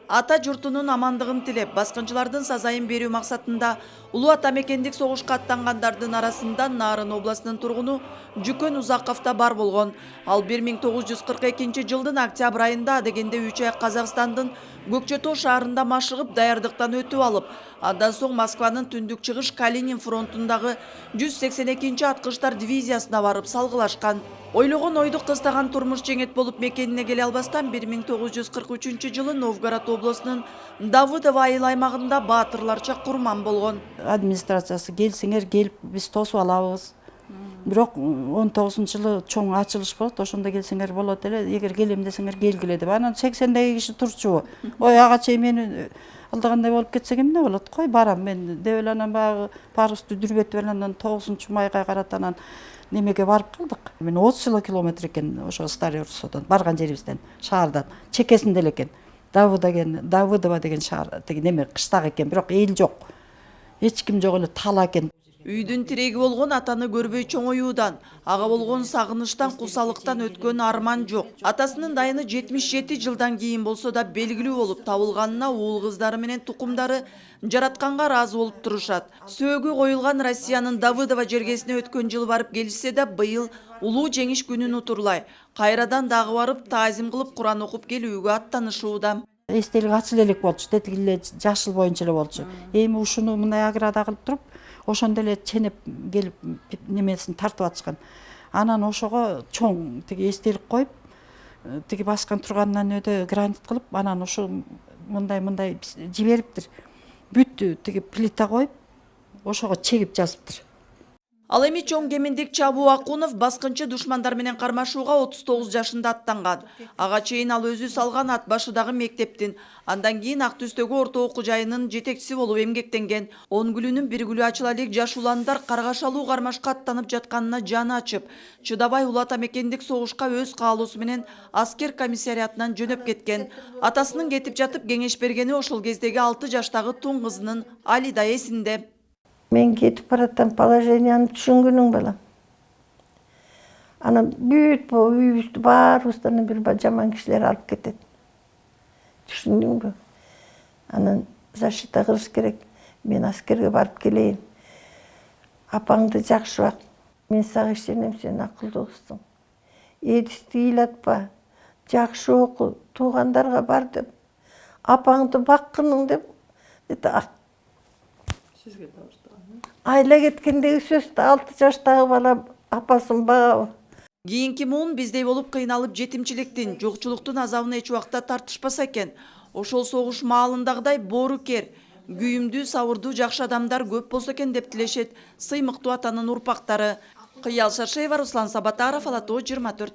Ата журтунун амандыгын тилеп, баскынчылардын сазайын берүү максатында улуу ата мекендик согушка аттангандардын арасында Нарын областынын тургуну Жүкөн Узаков да бар болгон. Ал 1942 жылдын октябрь айында дегенде 3 ай Казакстандын Көкчөтөө шаарында машыгып даярдыктан өтүп алып, андан соң Москванын түндүк чыгыш Калинин фронтундагы 182 аткычтар дивизиясына барып салгылашкан. Ойлогон ойду кыстаган турмуш жеңет болуп мекенине келе албастан 1943 жылы Новгород облусунун Давыдово айыл аймагында баатырларча курман болгон. Администрациясы келсеңер келип биз тосуп алабыз. Бирок 19-жылы чоң ачылыш болот, ошондо келсеңер болот эле. Эгер келем десеңер келгиле деп. Анан 80дей киши турчу. Ой, ага чейин мени алдагандай болуп кетсек эмне болот? Кой барам мен деп эле анан баягы парусту дүрбөтүп эле анан 9-майга карата анан немеге барып калдык. Мен 30 километр экен ошо Старый Урсудан барган жерибизден, шаардан, чекесинде эле экен. Давыдово деген шаар, неме кыштак экен, бирок эл жок. Эч ким жок эле, тала экен. Үйдүн тиреги болгон атаны көрбөй чоңоюудан, ага болгон сагынычтан, кусалыктан өткөн арман жок. Атасынын дайыны 77 жылдан кийин болсо да белгилүү болуп табылганына уул кыздары менен тукумдары жаратканга ыраазы болуп турушат. Сөөгү коюлган Россиянын Давыдово жергесине өткөн жылы барып келишсе да, быйыл улуу жеңиш күнүн утурлай кайрадан дагы барып таазим кылып Куран окуп келүүгө аттанышууда. Эстелик ачыл элек болчу, тетиги эле жашыл боюнча эле болчу. Эми ушуну мындай аграда кылып туруп, ошондо эле ченеп келип немесин тартып атышкан. Анан ошого чоң тиги эстелик коюп, тиги баскан турганынан өтө гранит кылып, анан ошо мындай жибериптир. Бүттү тиги плита коюп, ошого чегип жазыптыр. Ал эми чоң кемендик Чабуу Акунов баскынчы душмандар менен кармашууга 39 жашында аттанган. Ага чейин ал өзү салган ат башыдагы мектептин, андан кийин Ак Түстөгү орто окуу жайынын жетекчиси болуп эмгектенген. 10 күлүнүн бир күлү ачыла элек жаш уландар каргашалуу кармашка аттанып жатканына жаны ачып, чыдабай улуу ата мекендик согушка өз каалоосу менен аскер комиссариатынан жөнөп кеткен. Атасынын кетип жатып кеңеш бергени ошол кездеги 6 жаштагы тун кызынын Алида эсинде. Мен кетип бараттан положенияны түшүнгүнүң балам. Анан бүт бу үйүбүздү баарыбыздан бир жаман кишилер алып кетет. Түшүндүңбү? Анан защита кылыш керек. Мен аскерге барып келейин. Апаңды жакшы бак. Мен сага ишенем, сен акылдуу кызсың. Эдисти ыйлатпа. Жакшы оку, туугандарга бар деп. Апаңды баккының деп. Сизге табыштаган. Айла кеткендеги сөздү 6 жаштагы бала апасын багабы. Кийинки муун биздей болуп кыйналып жетимчиликтин, жокчулуктун азабына эч убакта тартышпаса экен. Ошол согуш маалындагыдай боорукер, күйүмдүү, сабырдуу жакшы адамдар көп болсо экен деп тилешет сыймыктуу атанын урпактары. Кыял Шаршеева, Руслан Сабатаров, Ала Тоо 24.